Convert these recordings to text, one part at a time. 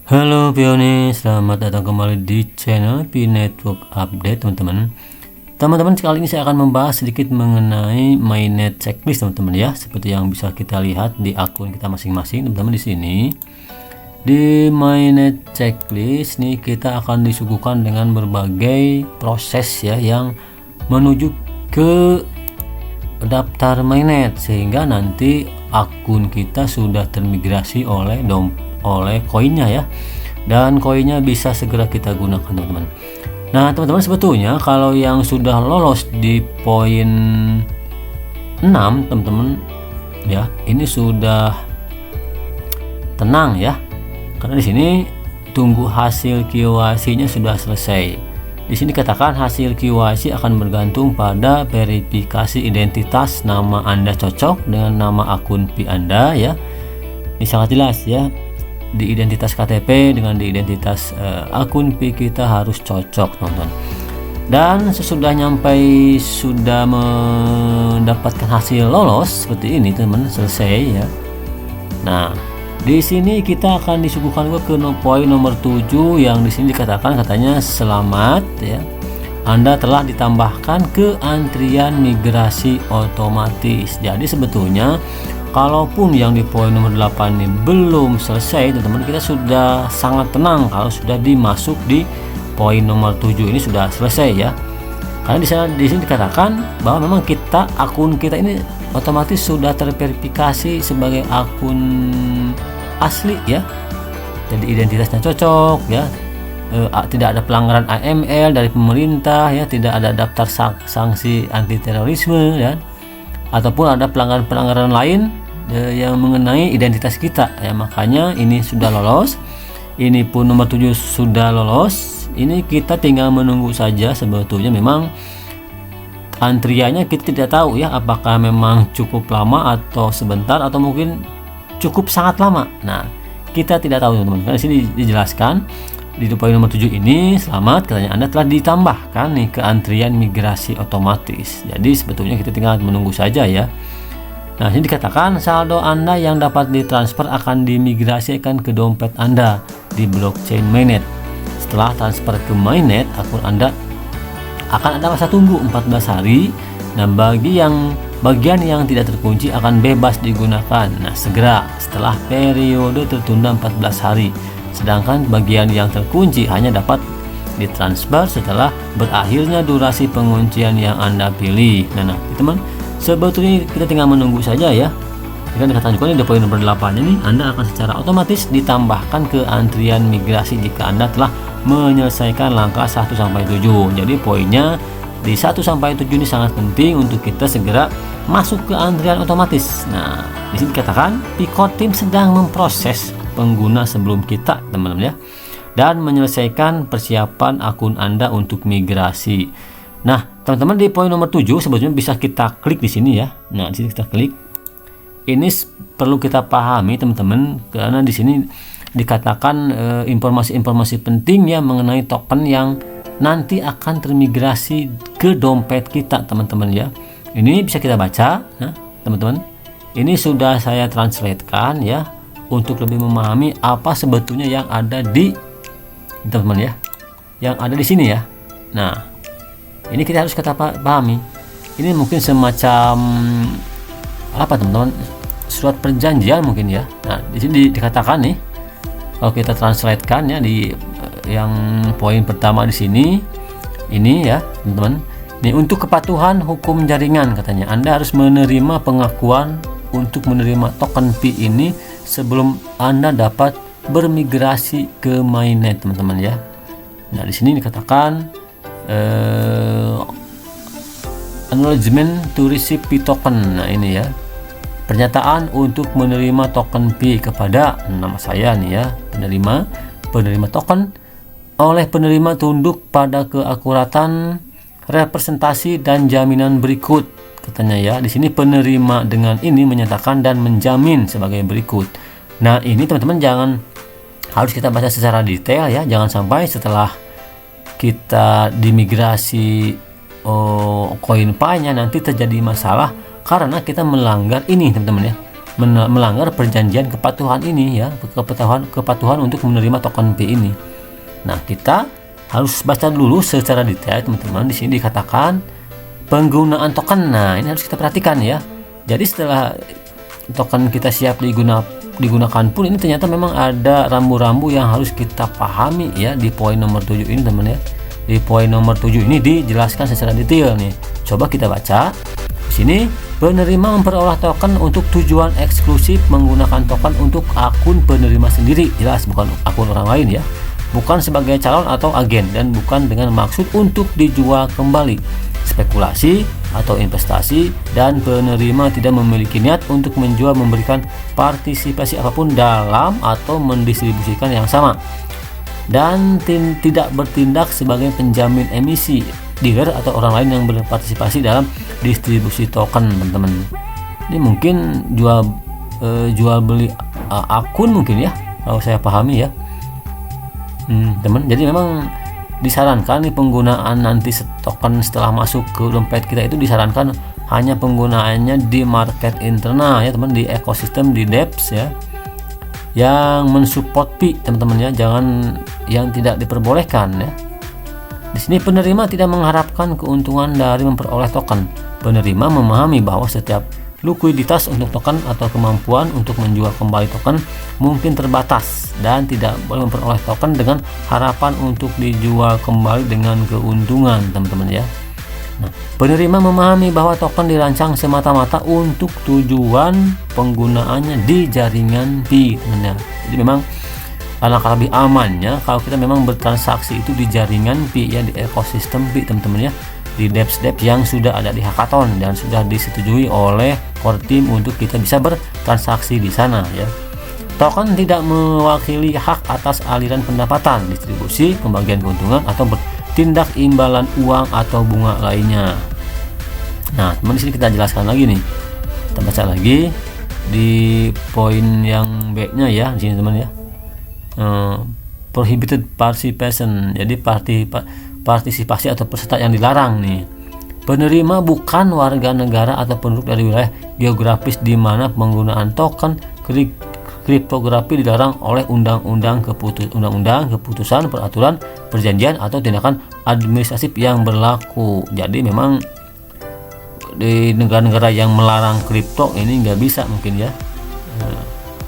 Halo Pioni, selamat datang kembali di channel Pi Network Update teman-teman. Teman-teman, kali ini saya akan membahas sedikit mengenai mainnet checklist teman-teman ya. Seperti yang bisa kita lihat di akun kita masing-masing teman-teman di sini. Di mainnet checklist nih kita akan disuguhkan dengan berbagai proses ya yang menuju ke daftar mainnet, sehingga nanti akun kita sudah termigrasi oleh koinnya ya, dan koinnya bisa segera kita gunakan teman-teman. Nah teman-teman, sebetulnya kalau yang sudah lolos di poin 6 teman-teman ya, ini sudah tenang ya, karena di sini tunggu hasil KYC nya sudah selesai. Di sini katakan hasil KYC akan bergantung pada verifikasi identitas, nama Anda cocok dengan nama akun Pi Anda ya. Ini sangat jelas ya, di identitas KTP dengan di identitas akun Pi kita harus cocok teman-teman. Dan sesudah sudah mendapatkan hasil lolos seperti ini teman-teman, selesai ya. Nah di sini kita akan disuguhkan ke poin nomor 7 yang di sini dikatakan katanya selamat ya, Anda telah ditambahkan ke antrian migrasi otomatis. Jadi sebetulnya kalaupun yang di poin nomor 8 ini belum selesai teman-teman, kita sudah sangat tenang kalau sudah dimasuk di poin nomor 7 ini sudah selesai ya. Karena di sini dikatakan bahwa memang akun kita ini otomatis sudah terverifikasi sebagai akun asli ya. Jadi identitasnya cocok ya. Tidak ada pelanggaran AML dari pemerintah ya, tidak ada daftar sanksi anti terorisme ya, ataupun ada pelanggaran-pelanggaran lain yang mengenai identitas kita ya. Makanya ini sudah lolos. Ini pun nomor 7 sudah lolos. Ini kita tinggal menunggu saja. Sebetulnya memang antriannya kita tidak tahu ya, apakah memang cukup lama atau sebentar atau mungkin cukup sangat lama. Nah kita tidak tahu teman-teman, karena di sini dijelaskan di poin nomor 7 ini selamat katanya Anda telah ditambahkan nih ke antrian migrasi otomatis. Jadi sebetulnya kita tinggal menunggu saja ya. Nah ini dikatakan saldo Anda yang dapat ditransfer akan dimigrasikan ke dompet Anda di blockchain mainnet. Setelah transfer ke mainnet, akun Anda akan ada masa tunggu 14 hari. Nah bagian yang tidak terkunci akan bebas digunakan segera setelah periode tertunda 14 hari. Sedangkan bagian yang terkunci hanya dapat ditransfer setelah berakhirnya durasi penguncian yang Anda pilih. Nah teman, sebetulnya kita tinggal menunggu saja ya. Jika dikatakan juga di poin nomor 8 ini, Anda akan secara otomatis ditambahkan ke antrian migrasi jika Anda telah menyelesaikan langkah 1-7. Jadi poinnya di 1-7 ini sangat penting untuk kita segera masuk ke antrian otomatis. Nah di sini dikatakan Pico Team sedang memproses pengguna sebelum kita teman-teman ya, dan menyelesaikan persiapan akun Anda untuk migrasi. Nah teman-teman, di poin nomor 7 sebetulnya bisa kita klik di sini ya. Nah di sini kita klik. Ini perlu kita pahami teman-teman, karena di sini dikatakan informasi-informasi penting ya mengenai token yang nanti akan termigrasi ke dompet kita teman-teman ya. Ini bisa kita baca. Nah teman-teman, ini sudah saya translatekan ya untuk lebih memahami apa sebetulnya yang ada di teman-teman ya, yang ada di sini ya. Nah ini kita harus kita pahami. Ini mungkin semacam apa teman-teman, surat perjanjian mungkin ya. Nah di sini dikatakan nih, kalau kita translatekan ya di yang poin pertama di sini ini ya teman-teman, nih untuk kepatuhan hukum jaringan katanya Anda harus menerima pengakuan untuk menerima token Pi ini sebelum Anda dapat bermigrasi ke mainnet teman-teman ya. Nah di sini dikatakan acknowledgement to receive Pi token. Nah ini ya, pernyataan untuk menerima token Pi kepada nama saya nih ya, penerima token oleh penerima tunduk pada keakuratan representasi dan jaminan berikut katanya ya. Di sini penerima dengan ini menyatakan dan menjamin sebagai berikut. Nah ini teman-teman harus kita baca secara detail ya, jangan sampai setelah kita dimigrasi koin Pi-nya nanti terjadi masalah karena kita melanggar ini teman-teman ya, melanggar perjanjian kepatuhan ini ya, kepatuhan untuk menerima token P ini. Nah, kita harus baca dulu secara detail teman-teman. Di sini dikatakan penggunaan token. Nah, ini harus kita perhatikan ya. Jadi setelah token kita siap digunakan pun, ini ternyata memang ada rambu-rambu yang harus kita pahami ya di poin nomor 7 ini teman ya. Di poin nomor 7 ini dijelaskan secara detail nih. Coba kita baca. Di sini, penerima memperoleh token untuk tujuan eksklusif menggunakan token untuk akun penerima sendiri. Jelas bukan akun orang lain ya. Bukan sebagai calon atau agen, dan bukan dengan maksud untuk dijual kembali, spekulasi atau investasi, dan penerima tidak memiliki niat untuk menjual, memberikan partisipasi apapun dalam atau mendistribusikan yang sama, dan tidak bertindak sebagai penjamin emisi, dealer atau orang lain yang berpartisipasi dalam distribusi token teman-teman. Ini mungkin jual beli akun mungkin ya, kalau saya pahami ya teman. Jadi memang disarankan nih penggunaan nanti token setelah masuk ke dompet kita itu disarankan hanya penggunaannya di market internal ya teman, di ekosistem, di dApps ya, yang mensupport Pi teman-teman ya, jangan yang tidak diperbolehkan ya. Di sini penerima tidak mengharapkan keuntungan dari memperoleh token. Penerima memahami bahwa setiap likuiditas untuk token atau kemampuan untuk menjual kembali token mungkin terbatas, dan tidak boleh memperoleh token dengan harapan untuk dijual kembali dengan keuntungan teman-teman ya. Nah, penerima memahami bahwa token dirancang semata-mata untuk tujuan penggunaannya di jaringan Pi teman-teman. Jadi memang alangkah lebih amannya kalau kita memang bertransaksi itu di jaringan Pi ya, di ekosistem Pi teman-teman ya, di dApps yang sudah ada di hackathon dan sudah disetujui oleh core team untuk kita bisa bertransaksi di sana ya. Token tidak mewakili hak atas aliran pendapatan, distribusi, pembagian keuntungan, atau bertindak imbalan uang atau bunga lainnya. Nah, teman, di sini kita jelaskan lagi nih. Kita baca lagi di poin yang B-nya ya, di sini teman ya. Prohibited participation. Jadi partisipasi atau peserta yang dilarang nih. Penerima bukan warga negara atau penduduk dari wilayah geografis di mana penggunaan token kriptografi dilarang oleh undang-undang, keputusan, peraturan, perjanjian, atau tindakan administratif yang berlaku. Jadi memang di negara-negara yang melarang kripto ini nggak bisa mungkin ya.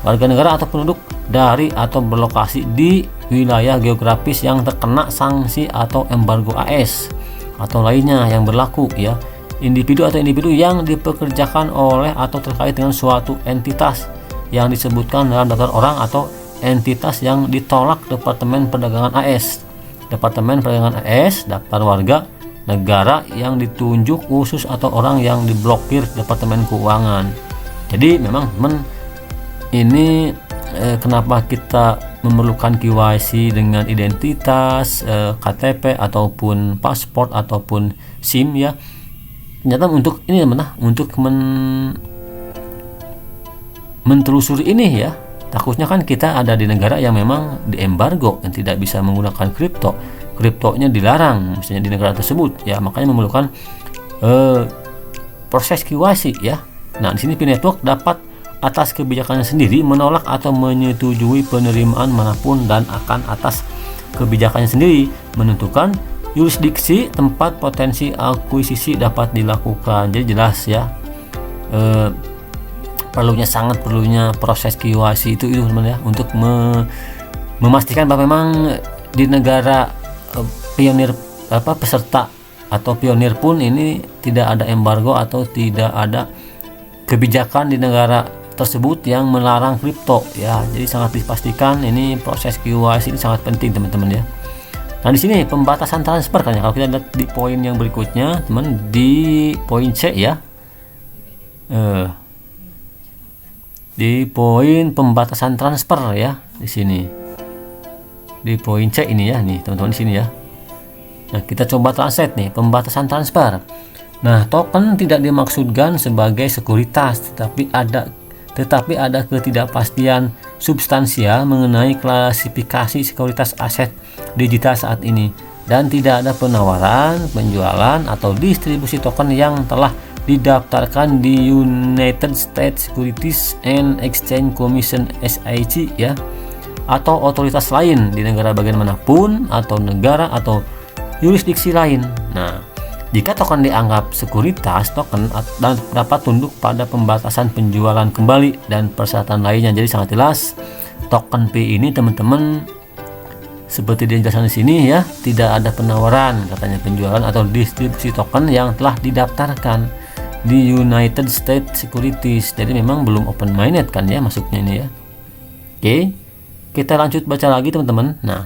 Warga negara atau penduduk dari atau berlokasi di wilayah geografis yang terkena sanksi atau embargo AS atau lainnya yang berlaku ya. Individu atau individu yang dipekerjakan oleh atau terkait dengan suatu entitas yang disebutkan dalam daftar orang atau entitas yang ditolak Departemen Perdagangan AS. Departemen Perdagangan AS, daftar warga negara yang ditunjuk khusus atau orang yang diblokir Departemen Keuangan. Jadi memang teman, ini kenapa kita memerlukan KYC dengan identitas, KTP ataupun paspor ataupun SIM ya. Ternyata untuk ini teman, untuk mentelusuri ini ya. Takutnya kan kita ada di negara yang memang diembargo, yang tidak bisa menggunakan kriptonya dilarang misalnya di negara tersebut ya, makanya memerlukan proses KYC ya. Nah, di sini Pi Network dapat atas kebijakannya sendiri menolak atau menyetujui penerimaan manapun, dan akan atas kebijakannya sendiri menentukan yurisdiksi tempat potensi akuisisi dapat dilakukan. Jadi jelas ya, sangat perlunya proses KYC itu teman ya, untuk memastikan bahwa memang di negara pionir peserta atau pionir pun ini tidak ada embargo atau tidak ada kebijakan di negara tersebut yang melarang kripto ya. Jadi sangat dipastikan ini proses KYC ini sangat penting teman-teman ya. Nah, di sini pembatasan transfer kan ya, kalau kita lihat di poin yang berikutnya teman, di poin C ya, di poin pembatasan transfer ya, di sini di poin C ini ya, nih teman-teman di sini ya. Nah, kita coba translate nih pembatasan transfer. Nah, token tidak dimaksudkan sebagai sekuritas, tetapi ada ketidakpastian substansial mengenai klasifikasi sekuritas aset digital saat ini, dan tidak ada penawaran, penjualan, atau distribusi token yang telah didaftarkan di United States Securities and Exchange Commission (SEC) ya, atau otoritas lain di negara bagian manapun atau negara atau yurisdiksi lain. Nah, jika token dianggap sekuritas token dan dapat tunduk pada pembatasan penjualan kembali dan persyaratan lainnya. Jadi sangat jelas token P ini teman-teman seperti dijelaskan di sini ya, tidak ada penawaran katanya penjualan atau distribusi token yang telah didaftarkan di United States Securities. Jadi memang belum open minded kan ya masuknya ini ya. Oke, kita lanjut baca lagi teman-teman. Nah,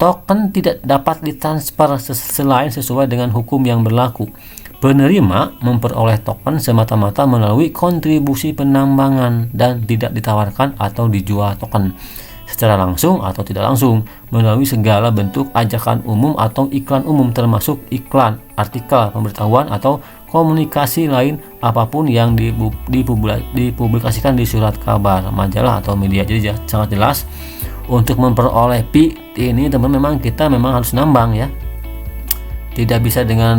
token tidak dapat ditransfer selain sesuai dengan hukum yang berlaku. Penerima memperoleh token semata-mata melalui kontribusi penambangan dan tidak ditawarkan atau dijual token secara langsung atau tidak langsung melalui segala bentuk ajakan umum atau iklan umum, termasuk iklan, artikel, pemberitahuan atau komunikasi lain apapun yang dipublikasikan di surat kabar, majalah atau media. Jadi sangat jelas untuk memperoleh Pi ini teman memang kita harus nambang ya. Tidak bisa dengan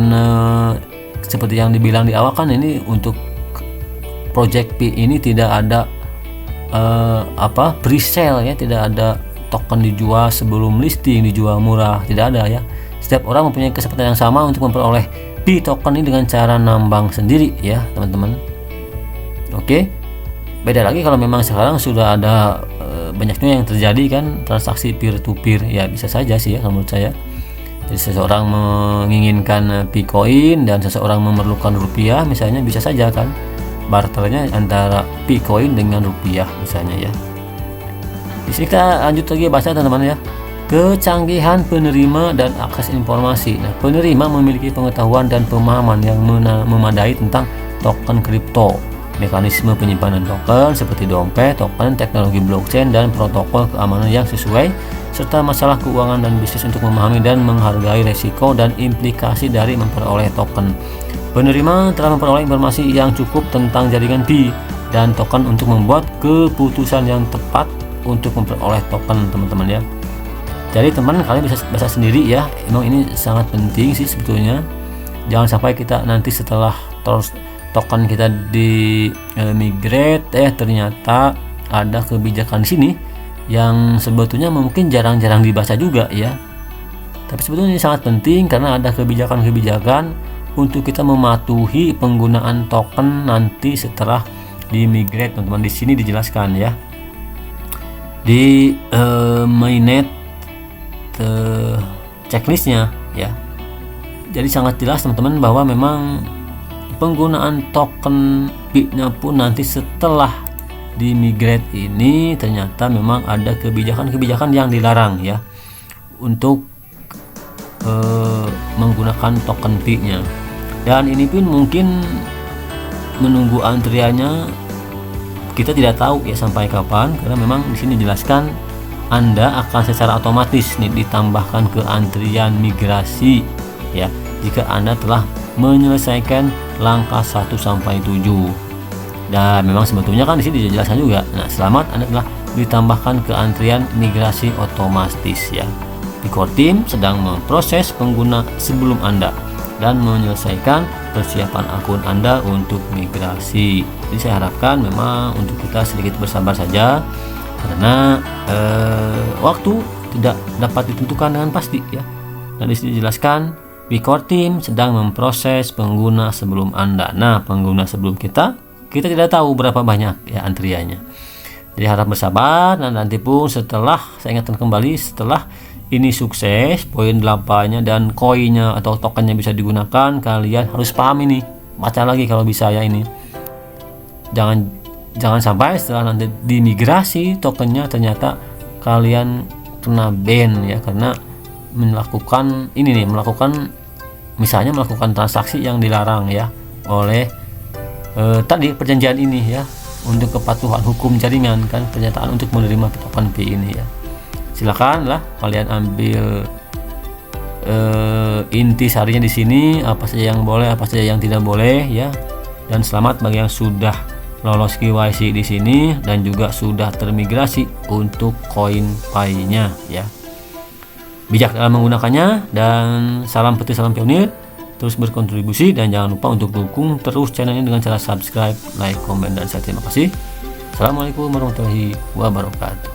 seperti yang dibilang di awal kan, ini untuk project Pi ini tidak ada pre-sale ya, tidak ada token dijual sebelum listing, dijual murah, tidak ada ya. Setiap orang mempunyai kesempatan yang sama untuk memperoleh Pi token ini dengan cara nambang sendiri ya teman-teman. Oke, beda lagi kalau memang sekarang sudah ada banyaknya yang terjadi kan transaksi peer to peer ya, bisa saja sih ya menurut saya. Jadi seseorang menginginkan Pi coin dan seseorang memerlukan rupiah misalnya, bisa saja kan barternya antara Pi coin dengan rupiah misalnya ya. Di sini kita lanjut lagi baca teman-teman ya. Kecanggihan penerima dan akses informasi. Nah, penerima memiliki pengetahuan dan pemahaman yang memadai tentang token kripto, mekanisme penyimpanan token seperti dompet, token, teknologi blockchain dan protokol keamanan yang sesuai, serta masalah keuangan dan bisnis untuk memahami dan menghargai resiko dan implikasi dari memperoleh token. Penerima telah memperoleh informasi yang cukup tentang jaringan Pi dan token untuk membuat keputusan yang tepat untuk memperoleh token teman-teman ya. Jadi teman kalian bisa baca sendiri ya, emang ini sangat penting sih sebetulnya. Jangan sampai kita nanti setelah terus token kita di migrate ternyata ada kebijakan di sini yang sebetulnya mungkin jarang-jarang dibaca juga ya. Tapi sebetulnya ini sangat penting karena ada kebijakan-kebijakan untuk kita mematuhi penggunaan token nanti setelah di migrate teman-teman. Di sini dijelaskan ya di mainnet checklistnya ya. Jadi sangat jelas teman-teman bahwa memang penggunaan token Pi-nya pun nanti setelah di migrate ini ternyata memang ada kebijakan-kebijakan yang dilarang ya untuk menggunakan token Pi-nya. Dan ini pun mungkin menunggu antriannya kita tidak tahu ya sampai kapan, karena memang di sini dijelaskan Anda akan secara otomatis nih ditambahkan ke antrian migrasi ya jika Anda telah menyelesaikan langkah 1 sampai 7. Dan memang sebetulnya kan di sini dijelaskan juga. Nah, selamat Anda telah ditambahkan ke antrian migrasi otomatis ya. Di core team sedang memproses pengguna sebelum Anda dan menyelesaikan persiapan akun Anda untuk migrasi. Jadi saya harapkan memang untuk kita sedikit bersabar saja karena waktu tidak dapat ditentukan dengan pasti ya. Dan di sini dijelaskan di core team sedang memproses pengguna sebelum Anda. Nah, pengguna sebelum kita tidak tahu berapa banyak ya antriannya. Jadi harap bersabar, dan nanti pun setelah, saya ingatkan kembali, setelah ini sukses, poin 8-nya dan koinnya atau tokennya bisa digunakan, kalian harus paham ini. Baca lagi kalau bisa ya ini. Jangan sampai setelah nanti dimigrasi tokennya ternyata kalian kena ban ya karena melakukan misalnya melakukan transaksi yang dilarang ya oleh tadi perjanjian ini ya, untuk kepatuhan hukum jaringan kan, pernyataan untuk menerima token Pi ini ya. Silakan lah kalian ambil inti sarinya di sini, apa saja yang boleh, apa saja yang tidak boleh ya. Dan selamat bagi yang sudah lolos KYC di sini dan juga sudah termigrasi untuk koin Pi-nya ya. Bijak dalam menggunakannya, dan salam petir, salam pionir. terus berkontribusi, dan jangan lupa untuk dukung terus channel ini dengan cara subscribe, like, komen, dan share. Terima kasih. Assalamualaikum warahmatullahi wabarakatuh.